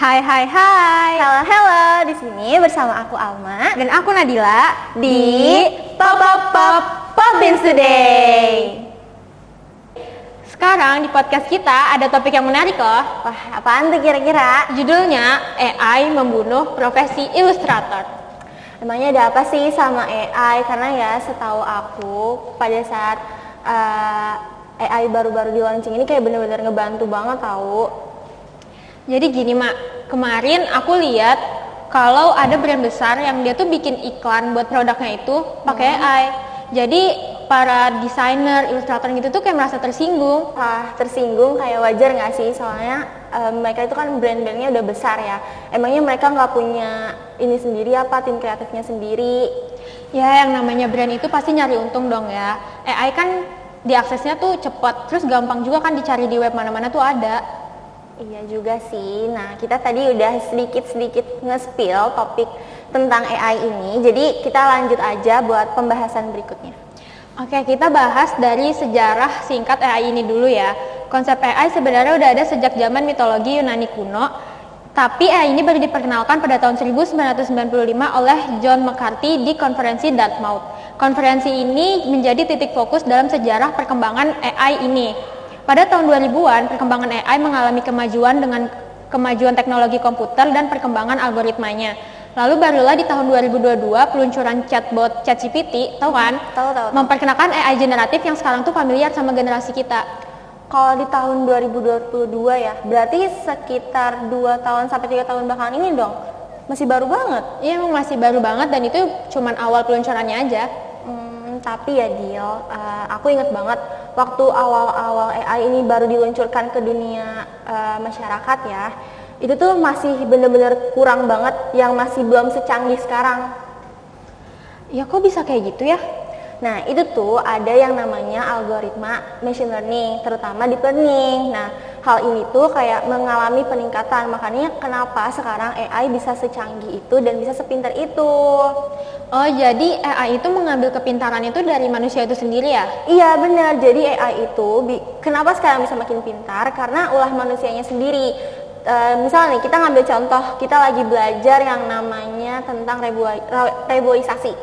Hai hai hai. Halo halo, di sini bersama aku Alma Dan aku Nadila di Pop Pop Pop Popins Today. Sekarang di podcast kita ada topik yang menarik loh. Wah, apaan tuh kira-kira? Judulnya AI membunuh profesi ilustrator. Emangnya ada apa sih sama AI? Karena ya setahu aku pada saat AI baru-baru di launching ini kayak bener-bener ngebantu banget tahu. Jadi gini Mak, kemarin aku lihat kalau ada brand besar yang dia tuh bikin iklan buat produknya itu pakai AI. Jadi para desainer, ilustrator gitu tuh kayak merasa tersinggung. Tersinggung kayak wajar nggak sih? Soalnya mereka itu kan brand-brandnya udah besar ya. Emangnya mereka nggak punya ini sendiri apa, tim kreatifnya sendiri? Ya yang namanya brand itu pasti nyari untung dong ya. AI kan diaksesnya tuh cepet, terus gampang juga kan dicari di web mana-mana tuh ada. Iya juga sih. Nah, kita tadi udah sedikit-sedikit nge-spill topik tentang AI ini. Jadi kita lanjut aja buat pembahasan berikutnya. Oke, kita bahas dari sejarah singkat AI ini dulu ya. Konsep AI sebenarnya udah ada sejak zaman mitologi Yunani kuno. Tapi AI ini baru diperkenalkan pada tahun 1995 oleh John McCarthy di konferensi Dartmouth. Konferensi ini menjadi titik fokus dalam sejarah perkembangan AI ini. Pada tahun 2000-an, perkembangan AI mengalami kemajuan dengan kemajuan teknologi komputer dan perkembangan algoritmanya. Lalu barulah di tahun 2022 peluncuran chatbot ChatGPT, tahu kan? Tahu. Memperkenalkan AI generatif yang sekarang tuh familiar sama generasi kita. Kalau di tahun 2022 ya, berarti sekitar 2 tahun sampai 3 tahun belakangan ini dong. Masih baru banget. Iya, emang masih baru banget dan itu cuman awal peluncurannya aja. Tapi ya Dil, aku inget banget waktu awal-awal AI ini baru diluncurkan ke dunia masyarakat ya, itu tuh masih bener-bener kurang banget, yang masih belum secanggih sekarang. Ya kok bisa kayak gitu ya? Nah itu tuh ada yang namanya algoritma machine learning, terutama deep learning. Nah hal ini tuh kayak mengalami peningkatan, makanya kenapa sekarang AI bisa secanggih itu dan bisa sepintar itu. Oh jadi AI itu mengambil kepintaran itu dari manusia itu sendiri ya? Iya benar, jadi AI itu kenapa sekarang bisa makin pintar? Karena ulah manusianya sendiri. Misalnya nih kita ngambil contoh, kita lagi belajar yang namanya tentang reboisasi.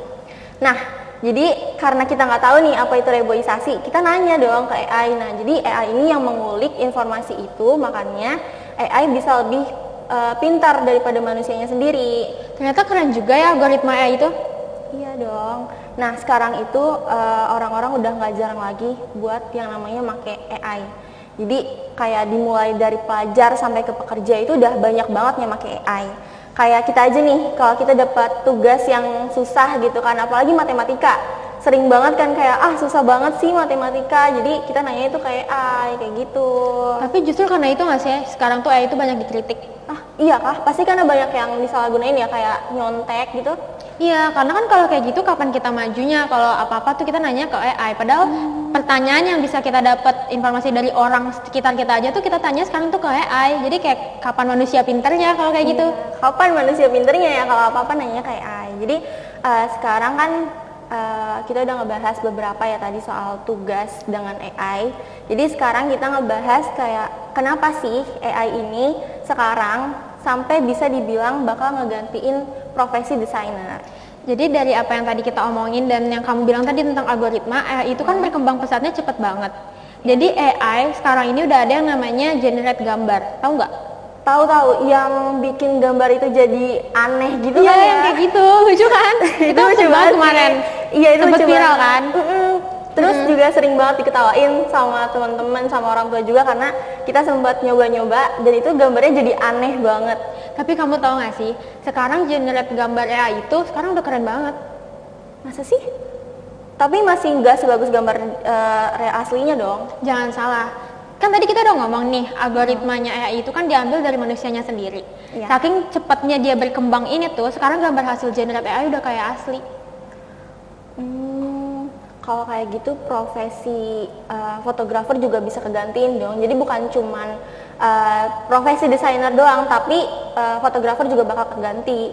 Nah jadi karena kita nggak tahu nih apa itu reboisasi, kita nanya dong ke AI. Nah jadi AI ini yang mengulik informasi itu, makanya AI bisa lebih pintar daripada manusianya sendiri. Ternyata keren juga ya algoritma AI itu. Iya dong. Nah sekarang itu orang-orang udah nggak jarang lagi buat yang namanya make AI. Jadi kayak dimulai dari pelajar sampai ke pekerja itu udah banyak banget yang make AI. Kayak kita aja nih, kalau kita dapat tugas yang susah gitu kan, apalagi matematika, sering banget kan kayak susah banget sih matematika, jadi kita nanya itu kayak AI kayak gitu. Tapi justru karena itu nggak sih sekarang tuh AI itu banyak dikritik. Iya kah? Pasti karena banyak yang disalahgunain ya, kayak nyontek gitu. Iya, karena kan kalau kayak gitu kapan kita majunya? Kalau apa-apa tuh kita nanya ke AI. Padahal pertanyaan yang bisa kita dapat informasi dari orang sekitar kita aja tuh kita tanya sekarang tuh ke AI. Jadi kayak kapan manusia pinternya kalau kayak gitu? Kapan manusia pinternya ya kalau apa-apa nanya ke AI. Jadi sekarang kan kita udah ngebahas beberapa ya tadi soal tugas dengan AI. Jadi sekarang kita ngebahas kayak kenapa sih AI ini sekarang sampai bisa dibilang bakal ngegantiin profesi desainer. Jadi dari apa yang tadi kita omongin dan yang kamu bilang tadi tentang algoritma, AI itu kan berkembang pesatnya cepet banget. Jadi AI sekarang ini udah ada yang namanya generate gambar, tahu nggak? Tahu, yang bikin gambar itu jadi aneh gitu kan ya? Yang kayak gitu, lucu kan? Itu lucu banget kemarin. Iya itu sempet viral kan? Terus juga sering banget diketawain sama teman-teman, sama orang tua juga, karena kita sempat nyoba-nyoba dan itu gambarnya jadi aneh banget. Tapi kamu tahu nggak sih, sekarang generate gambar AI itu sekarang udah keren banget. Masa sih? Tapi masih nggak sebagus gambar aslinya dong. Jangan salah. Kan tadi kita udah ngomong nih, algoritmanya AI itu kan diambil dari manusianya sendiri. Ya. Saking cepatnya dia berkembang ini tuh, sekarang gambar hasil generate AI udah kayak asli. Kalau kayak gitu profesi fotografer juga bisa kegantiin dong. Jadi bukan cuman profesi desainer doang, tapi fotografer juga bakal keganti.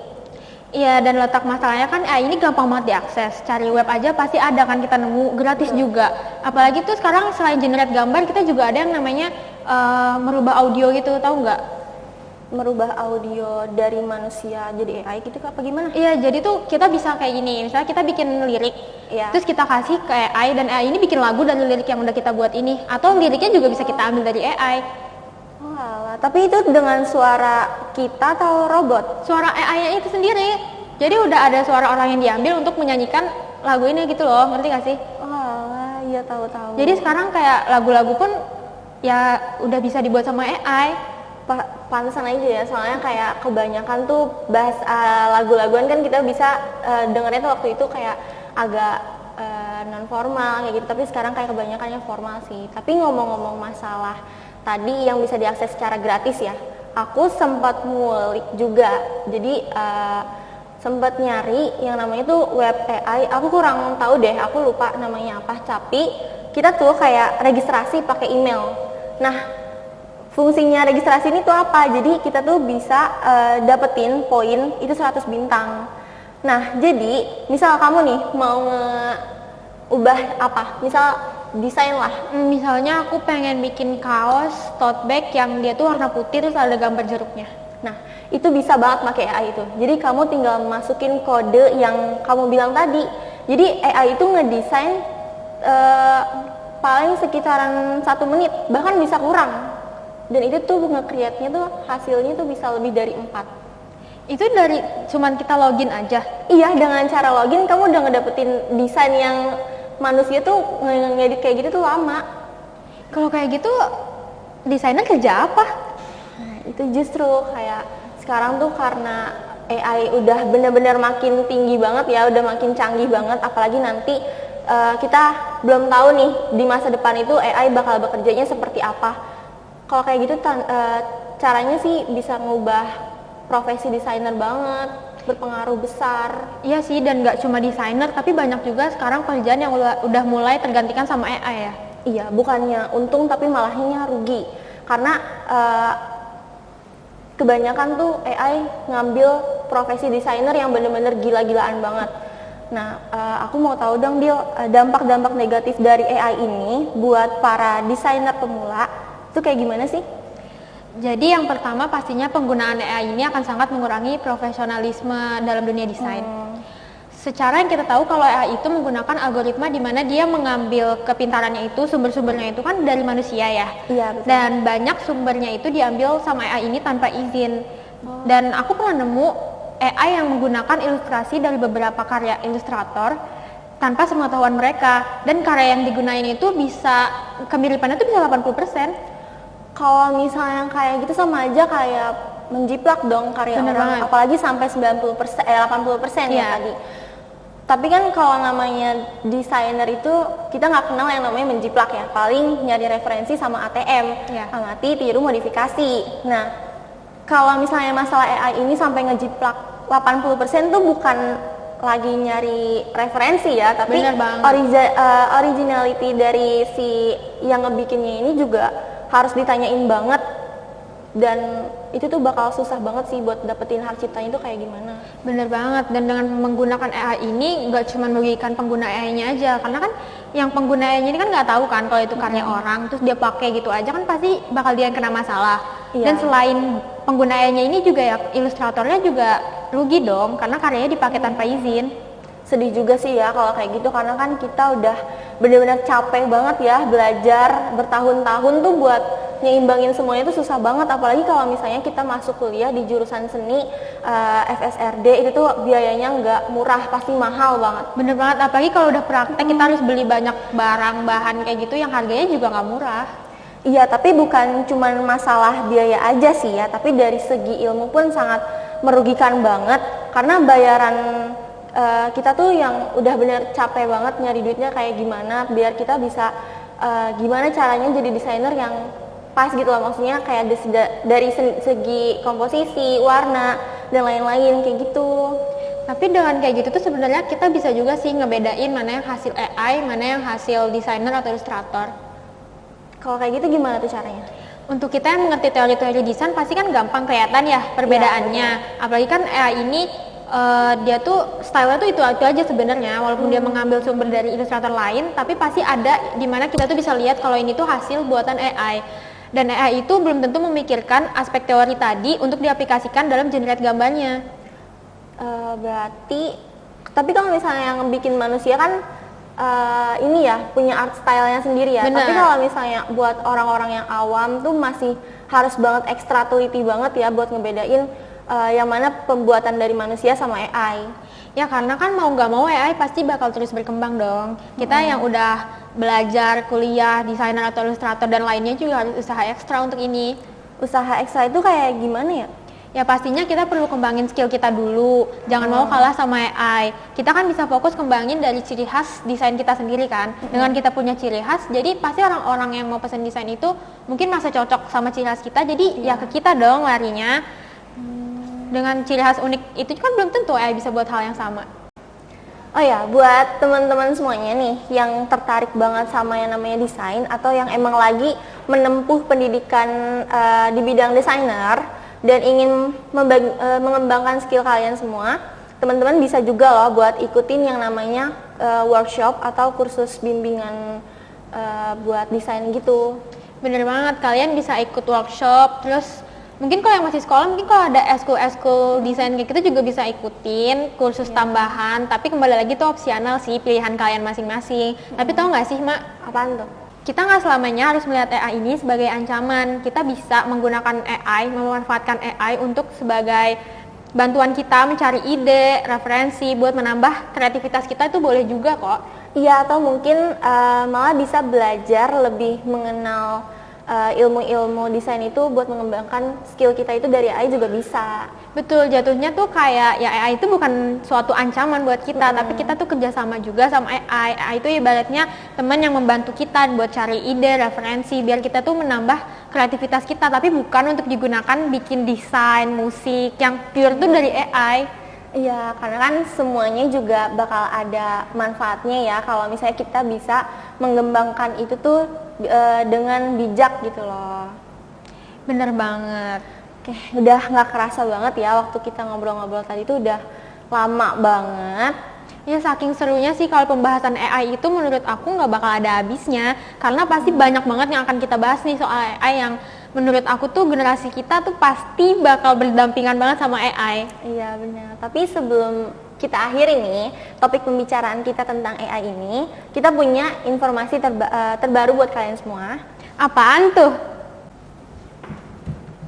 Iya, dan letak masalahnya kan ini gampang banget diakses. Cari web aja pasti ada kan, kita nemu gratis juga. Apalagi tuh sekarang selain generate gambar, kita juga ada yang namanya merubah audio gitu, tahu nggak? merubah audio dari manusia jadi AI gitu apa gimana? Iya, jadi tuh kita bisa kayak gini, misalnya kita bikin lirik, Iya. terus kita kasih ke AI dan AI ini bikin lagu dari lirik yang udah kita buat ini, atau liriknya juga bisa kita ambil dari AI. Oh alah, tapi itu dengan suara kita atau robot? Suara AI-nya itu sendiri, jadi udah ada suara orang yang diambil untuk menyanyikan lagu ini gitu loh, ngerti gak sih? Oh alah, iya tahu-tahu. Jadi sekarang kayak lagu-lagu pun ya udah bisa dibuat sama AI. Pantesan aja ya, soalnya kayak kebanyakan tuh bahas lagu-laguan kan kita bisa dengernya tuh waktu itu kayak agak non formal kayak gitu, tapi sekarang kayak kebanyakannya formal sih. Tapi ngomong-ngomong masalah tadi yang bisa diakses secara gratis ya, aku sempat ngulik juga, jadi sempat nyari yang namanya tuh web AI. Aku kurang tahu deh, aku lupa namanya apa, tapi kita tuh kayak registrasi pakai email. Nah, fungsinya registrasi ini tuh apa? Jadi kita tuh bisa dapetin poin itu 100 bintang. Nah, jadi misal kamu nih mau ubah apa? Misal desain lah. Misalnya aku pengen bikin kaos tote bag yang dia tuh warna putih terus ada gambar jeruknya. Nah, itu bisa banget pakai AI itu. Jadi kamu tinggal masukin kode yang kamu bilang tadi. Jadi AI itu ngedesain paling sekitaran 1 menit, bahkan bisa kurang. Dan itu tuh nge-create-nya tuh hasilnya tuh bisa lebih dari 4. Itu dari cuman kita login aja? Iya, dengan cara login kamu udah ngedapetin desain yang manusia tuh ngedit kayak gitu tuh lama. Kalau kayak gitu desainer kerja apa? Nah, itu justru kayak sekarang tuh karena AI udah bener-bener makin tinggi banget ya, udah makin canggih banget, apalagi nanti kita belum tahu nih di masa depan itu AI bakal bekerjanya seperti apa. Kalau kayak gitu caranya sih bisa ngubah profesi desainer banget, berpengaruh besar. Iya sih, dan nggak cuma desainer, tapi banyak juga sekarang pekerjaan yang udah mulai tergantikan sama AI ya. Iya, bukannya untung tapi malahnya rugi. Karena kebanyakan tuh AI ngambil profesi desainer yang bener-bener gila-gilaan banget. Nah, aku mau tahu dong Dil, dampak-dampak negatif dari AI ini buat para desainer pemula itu kayak gimana sih? Jadi yang pertama pastinya penggunaan AI ini akan sangat mengurangi profesionalisme dalam dunia desain. Secara yang kita tahu kalau AI itu menggunakan algoritma di mana dia mengambil kepintarannya itu, sumber-sumbernya itu kan dari manusia ya. Iya, betul. Dan banyak sumbernya itu diambil sama AI ini tanpa izin. Dan aku pernah nemu AI yang menggunakan ilustrasi dari beberapa karya ilustrator tanpa sepengetahuan mereka, dan karya yang digunain itu bisa kemiripannya itu bisa 80%. Kalau misalnya kayak gitu sama aja kayak menjiplak dong karya Bener orang, banget. apalagi sampai 80% ya Iya. tadi. Tapi kan kalau namanya desainer itu kita nggak kenal yang namanya menjiplak ya, paling nyari referensi sama ATM, Iya. amati, tiru, modifikasi. Nah, kalau misalnya masalah AI ini sampai ngejiplak 80% tuh bukan lagi nyari referensi ya, tapi Bener banget. originality dari si yang ngebikinnya ini juga harus ditanyain banget, dan itu tuh bakal susah banget sih buat dapetin hak ciptanya itu kayak gimana. Bener banget, dan dengan menggunakan AI ini nggak cuma merugikan pengguna AI-nya aja, karena kan yang pengguna AI-nya ini kan nggak tahu kan kalau itu karya orang, terus dia pakai gitu aja kan pasti bakal dia yang kena masalah. Iya. Dan selain pengguna AI-nya ini juga ya ilustratornya juga rugi dong, karena karyanya dipakai tanpa izin. Sedih juga sih ya kalau kayak gitu, karena kan kita udah benar-benar capek banget ya belajar bertahun-tahun tuh buat nyeimbangin semuanya itu susah banget, apalagi kalau misalnya kita masuk kuliah di jurusan seni FSRD itu tuh biayanya nggak murah, pasti mahal banget. Bener banget, apalagi kalau udah praktek kita harus beli banyak barang bahan kayak gitu yang harganya juga nggak murah. Iya, tapi bukan cuma masalah biaya aja sih ya, tapi dari segi ilmu pun sangat merugikan banget, karena bayaran kita tuh yang udah bener capek banget nyari duitnya kayak gimana biar kita bisa gimana caranya jadi desainer yang pas gitu loh, maksudnya kayak dari segi komposisi, warna, dan lain-lain kayak gitu. Tapi dengan kayak gitu tuh sebenarnya kita bisa juga sih ngebedain mana yang hasil AI, mana yang hasil desainer atau ilustrator. Kalau kayak gitu gimana tuh caranya? Untuk kita yang mengerti teori-teori desain pasti kan gampang kelihatan ya perbedaannya. Apalagi kan AI ini dia tuh stylenya tuh itu aja sebenarnya, walaupun dia mengambil sumber dari ilustrator lain, tapi pasti ada di mana kita tuh bisa lihat kalau ini tuh hasil buatan AI. Dan AI itu belum tentu memikirkan aspek teori tadi untuk diaplikasikan dalam generate gambarnya. Berarti, tapi kalau misalnya yang bikin manusia kan ini ya punya art style-nya sendiri ya. Bener. Tapi kalau misalnya buat orang-orang yang awam tuh masih harus banget ekstra teliti banget ya buat ngebedain yang mana pembuatan dari manusia sama AI. Ya karena kan mau nggak mau AI pasti bakal terus berkembang dong. Kita yang udah belajar, kuliah, desainer atau ilustrator dan lainnya juga harus usaha ekstra untuk ini. Usaha ekstra itu kayak gimana ya? Ya pastinya kita perlu kembangin skill kita dulu. Jangan mau kalah sama AI. Kita kan bisa fokus kembangin dari ciri khas desain kita sendiri kan. Dengan kita punya ciri khas, jadi pasti orang-orang yang mau pesen desain itu mungkin masa cocok sama ciri khas kita. Jadi ya ke kita dong larinya. Dengan ciri khas unik itu kan belum tentu AI bisa buat hal yang sama. Oh ya, buat teman-teman semuanya nih yang tertarik banget sama yang namanya desain atau yang emang lagi menempuh pendidikan di bidang desainer dan ingin mengembangkan skill kalian semua, teman-teman bisa juga loh buat ikutin yang namanya workshop atau kursus bimbingan buat desain gitu. Bener banget, kalian bisa ikut workshop, terus mungkin kalau yang masih sekolah, mungkin kalau ada eskul desain kayak gitu juga bisa ikutin kursus tambahan, tapi kembali lagi tuh opsional sih, pilihan kalian masing-masing. Tapi tau nggak sih Mak, Apaan tuh? kita nggak selamanya harus melihat AI ini sebagai ancaman. Kita bisa menggunakan AI, memanfaatkan AI untuk sebagai bantuan kita mencari ide, referensi buat menambah kreativitas kita, itu boleh juga kok. Iya, atau mungkin malah bisa belajar lebih mengenal ilmu-ilmu desain itu buat mengembangkan skill kita itu dari AI juga bisa. Betul, jatuhnya tuh kayak ya AI itu bukan suatu ancaman buat kita, tapi kita tuh kerjasama juga sama AI. AI itu ibaratnya teman yang membantu kita buat cari ide, referensi, biar kita tuh menambah kreativitas kita, tapi bukan untuk digunakan bikin desain, musik yang pure tuh dari AI. Iya, karena kan semuanya juga bakal ada manfaatnya ya kalau misalnya kita bisa mengembangkan itu tuh dengan bijak gitu loh. Bener banget. Oke, udah nggak kerasa banget ya waktu kita ngobrol-ngobrol tadi tuh udah lama banget. Ya saking serunya sih kalau pembahasan AI itu menurut aku nggak bakal ada habisnya, karena pasti banyak banget yang akan kita bahas nih soal AI yang menurut aku tuh generasi kita tuh pasti bakal berdampingan banget sama AI. Iya benar. Tapi sebelum kita akhiri nih topik pembicaraan kita tentang AI ini, kita punya informasi terbaru buat kalian semua. Apaan tuh?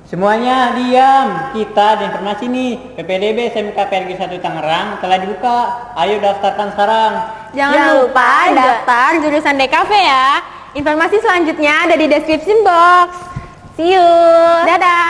Semuanya diam, kita ada informasi nih. PPDB SMK PRG 1 Tangerang telah dibuka. Ayo daftarkan sekarang. Jangan lupa daftar jurusan DKV ya. Informasi selanjutnya ada di description box. See you. Dadah.